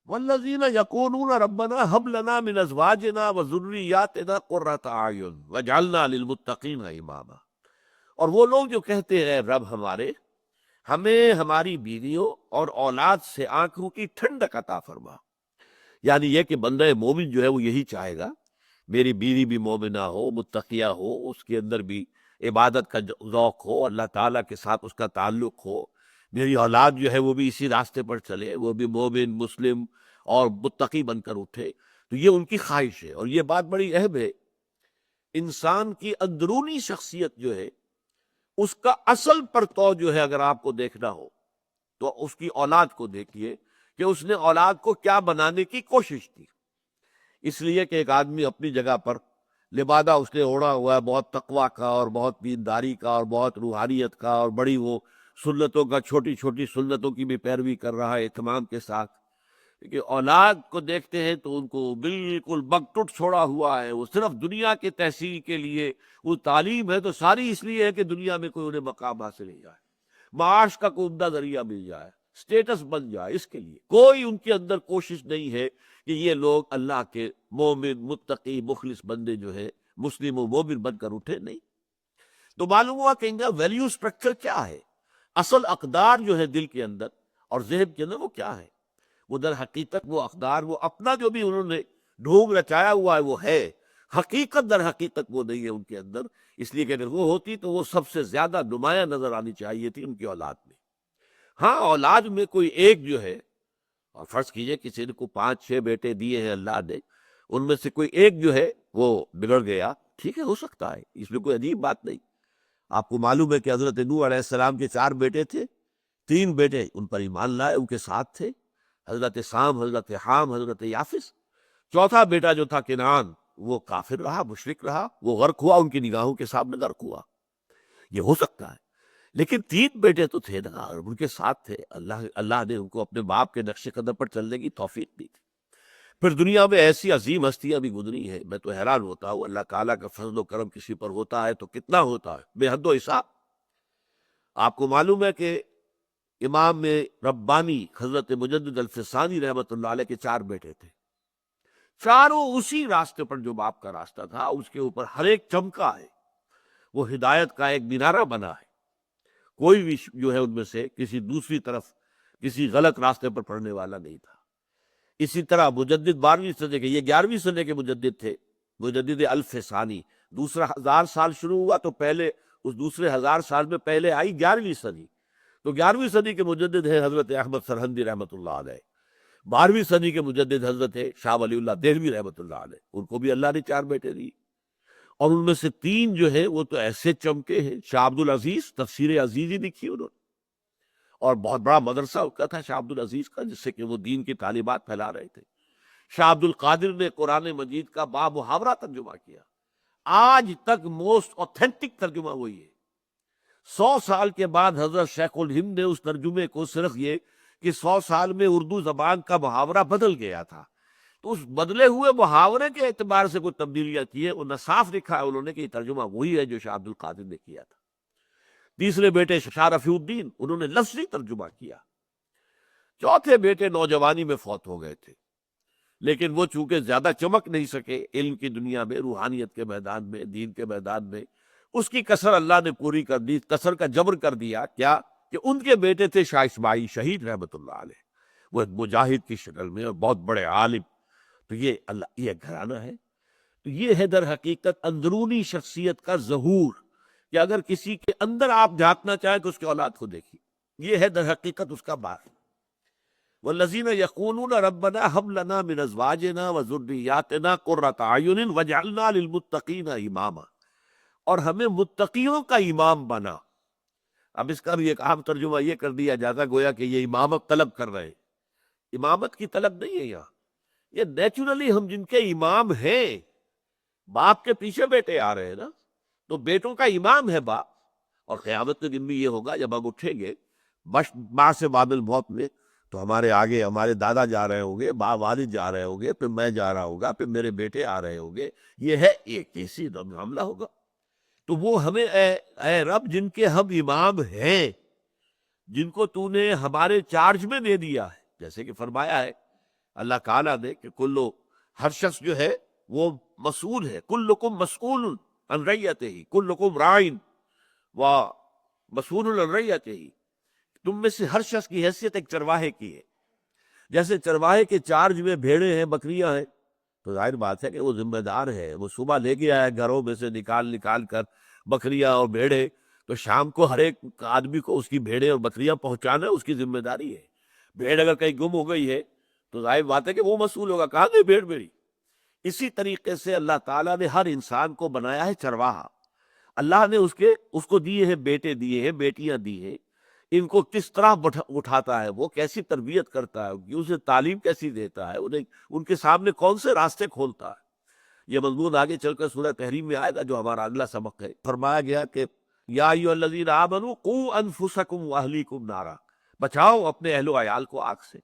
والذین یقولون ربنا ہب لنا من ازواجنا وذریاتنا قرۃ اعین واجعلنا للمتقین اماما، اور وہ لوگ جو کہتے ہیں رب ہمارے ہمیں ہماری بیویوں اور اولاد سے آنکھوں کی ٹھنڈک عطا فرما، یعنی یہ کہ بندہ مومن جو ہے وہ یہی چاہے گا میری بیوی بھی مومنہ ہو، متقیہ ہو، اس کے اندر بھی عبادت کا ذوق ہو، اللہ تعالیٰ کے ساتھ اس کا تعلق ہو، میری اولاد جو ہے وہ بھی اسی راستے پر چلے، وہ بھی مومن مسلم اور متقی بن کر اٹھے، تو یہ ان کی خواہش ہے۔ اور یہ بات بڑی اہم ہے، انسان کی اندرونی شخصیت جو ہے اس کا اصل پرتو جو ہے اگر آپ کو دیکھنا ہو تو اس کی اولاد کو دیکھیے کہ اس نے اولاد کو کیا بنانے کی کوشش کی۔ اس لیے کہ ایک آدمی اپنی جگہ پر لبادہ اس نے اوڑھا ہوا ہے بہت تقویٰ کا اور بہت دینداری کا اور بہت روحانیت کا، اور بڑی وہ سنتوں کا، چھوٹی چھوٹی سنتوں کی بھی پیروی کر رہا ہے اہتمام کے ساتھ، کہ اولاد کو دیکھتے ہیں تو ان کو بالکل بگٹٹ چھوڑا ہوا ہے، وہ صرف دنیا کے تحصیل کے لیے، وہ تعلیم ہے تو ساری اس لیے ہے کہ دنیا میں کوئی انہیں مقام حاصل ہو جائے، معاش کا کوئی عمدہ ذریعہ مل جائے، سٹیٹس بن جائے، اس کے لیے کوئی ان کے اندر کوشش نہیں ہے کہ یہ لوگ اللہ کے مومن متقی مخلص بندے جو ہے مسلم و مومن بن کر اٹھے، نہیں۔ تو معلوم ہوا کہ ان کا ویلیو سٹرکچر کیا ہے، اصل اقدار جو ہے دل کے اندر اور ذہن کے اندر وہ کیا ہے، وہ در حقیقت وہ اقدار، وہ اپنا جو بھی انہوں نے ڈھونگ رچایا ہوا ہے وہ ہے، حقیقت در حقیقت وہ نہیں ہے ان کے اندر، اس لیے کہ اگر وہ ہوتی تو وہ سب سے زیادہ نمایاں نظر آنی چاہیے تھی ان کی اولاد میں۔ ہاں اولاد میں کوئی ایک جو ہے، اور فرض کیجئے کسی نے کو 5-6 بیٹے دیے ہیں اللہ نے، ان میں سے کوئی ایک جو ہے وہ بگڑ گیا، ٹھیک ہے، ہو سکتا ہے، اس میں کوئی عجیب بات نہیں۔ آپ کو معلوم ہے کہ حضرت نوح علیہ السلام کے 4 بیٹے تھے، 3 بیٹے ان پر ایمان لائے، ان کے ساتھ تھے، حضرت سام، حضرت حام، حضرت یافس۔ چوتھا بیٹا جو تھا کنعان، وہ کافر رہا، مشرک رہا، وہ غرق ہوا، ان کی نگاہوں کے سامنے غرق ہوا۔ یہ ہو سکتا ہے، لیکن 3 بیٹے تو تھے نا، اور ان کے ساتھ تھے، اللہ نے ان کو اپنے باپ کے نقش قدم پر چلنے کی توفیق دی تھی۔ پھر دنیا میں ایسی عظیم ہستیاں بھی گزری ہیں، میں تو حیران ہوتا ہوں، اللہ تعالیٰ کا فضل و کرم کسی پر ہوتا ہے تو کتنا ہوتا ہے، بے حد و حساب۔ آپ کو معلوم ہے کہ امام ربانی حضرت مجدد الفسانی رحمۃ اللہ علیہ کے 4 بیٹے تھے، چاروں اسی راستے پر جو باپ کا راستہ تھا اس کے اوپر ہر ایک چمکا ہے، وہ ہدایت کا ایک مینارہ بنا ہے، کوئی بھی جو ہے ان میں سے کسی دوسری طرف کسی غلط راستے پر پڑنے والا نہیں تھا۔ اسی طرح مجدد 12ویں صدی کے، یہ 11ویں صدی کے مجدد تھے، مجدد الف ثانی، دوسرا 1000 سال شروع ہوا تو پہلے اس دوسرے 1000 سال میں پہلے آئی 11ویں صدی، تو 11ویں صدی کے مجدد ہیں حضرت احمد سرہندی رحمۃ اللہ علیہ، 12ویں صدی کے مجدد حضرت شاہ ولی اللہ دہلوی رحمۃ اللہ علیہ، ان کو بھی اللہ نے 4 بیٹے دی، اور ان میں سے 3 جو ہے وہ تو ایسے چمکے ہیں، شاہ عبد العزیز تفسیر عزیزی لکھی انہوں نے، اور بہت بڑا مدرسہ کا تھا شاہ عبد العزیز کا، جس سے کہ وہ دین کی تعلیمات پھیلا رہے تھے۔ شاہ عبد القادر نے قرآن مجید کا بامحاورہ ترجمہ کیا، آج تک موسٹ اوتھینٹک ترجمہ وہی ہے۔ 100 سال کے بعد حضرت شیخ الہند نے اس ترجمے کو، صرف یہ کہ 100 سال میں اردو زبان کا محاورہ بدل گیا تھا، تو اس بدلے ہوئے محاورے کے اعتبار سے کوئی تبدیلیاں کی ہے، انہیں صاف لکھا ہے انہوں نے کہ یہ ترجمہ وہی ہے جو شاہ عبد القادر نے کیا تھا۔ تیسرے بیٹے شاہ رفیع الدین، انہوں نے لفظی ترجمہ کیا۔ چوتھے بیٹے نوجوانی میں فوت ہو گئے تھے، لیکن وہ چونکہ زیادہ چمک نہیں سکے علم کی دنیا میں، روحانیت کے میدان میں، دین کے میدان میں، اس کی کسر اللہ نے پوری کر دی، کسر کا جبر کر دیا، کیا کہ ان کے بیٹے تھے شاہ اسماعیل شہید رحمۃ اللہ علیہ، وہ ایک مجاہد کی شکل میں اور بہت بڑے عالم۔ تو یہ اللہ، یہ گھرانہ ہے، تو یہ ہے در حقیقت اندرونی شخصیت کا ظہور، کہ اگر کسی کے اندر آپ جھانکنا چاہیں تو اس کے اولاد کو دیکھیے، یہ ہے در حقیقت اس کا بات۔ والذین یقولون ربنا هب لنا من ازواجنا وذریاتنا قرۃ اعین واجعلنا للمتقین اماما، اور ہمیں متقیوں کا امام بنا۔ اب اس کا بھی ایک عام ترجمہ یہ کر دیا جاتا گویا کہ یہ امامت طلب کر رہے ہیں، امامت کی طلب نہیں ہے یہاں، یہ نیچرلی ہم جن کے امام ہیں، باپ کے پیچھے بیٹے آ رہے ہیں نا، تو بیٹوں کا امام ہے باپ، اور قیامت کے دن بھی یہ ہوگا جب ہم اٹھیں گے ماں سے بعد الموت میں، تو ہمارے آگے ہمارے دادا جا رہے ہوں گے، والد جا رہے ہوں گے، پھر میں جا رہا ہوگا، پھر میرے بیٹے آ رہے ہوں گے، یہ ہے ایک ایسی معاملہ ہوگا۔ تو وہ ہمیں اے رب جن کے ہم امام ہیں، جن کو تو نے ہمارے چارج میں دے دیا ہے، جیسے کہ فرمایا ہے اللہ تعالیٰ نے کہ ہر شخص جو ہے وہ مسئول ہے، کلکم مسئول عن رعیتہ، کلکم راعٍ و مسئول عن رعیتہ، تم میں سے ہر شخص کی حیثیت ایک چرواہے کی ہے۔ جیسے چرواہے کے چارج میں بھیڑیں ہیں، بکریاں ہیں، تو ظاہر بات ہے کہ وہ ذمہ دار ہے، وہ صبح لے کے آیا گھروں میں سے نکال کر بکریاں اور بھیڑیں، تو شام کو ہر ایک آدمی کو اس کی بھیڑیں اور بکریاں پہنچانا اس کی ذمہ داری ہے۔ بھیڑ اگر کہیں گم ہو گئی ہے تو ظاہر بات ہے کہ وہ مسئول ہوگا، کہاں گئی بھیڑ میری۔ اسی طریقے سے اللہ تعالیٰ نے ہر انسان کو بنایا ہے چرواہا۔ اللہ نے اس کو دیے ہیں بیٹے، دیے ہیں بیٹیاں، دی ہیں، ان کو کس طرح اٹھاتا ہے، وہ کیسی تربیت کرتا ہے، اسے تعلیم کیسی دیتا ہے، انہیں ان کے سامنے کون سے راستے کھولتا ہے۔ یہ مضمون آگے چل کر سورہ تحریم میں آئے گا جو ہمارا اگلا سبق ہے۔ فرمایا گیا کہ یا ایھا الذین آمنوا قوا انفسکم واہلیکم نارا، بچاؤ اپنے اہل و عیال کو آگ سے۔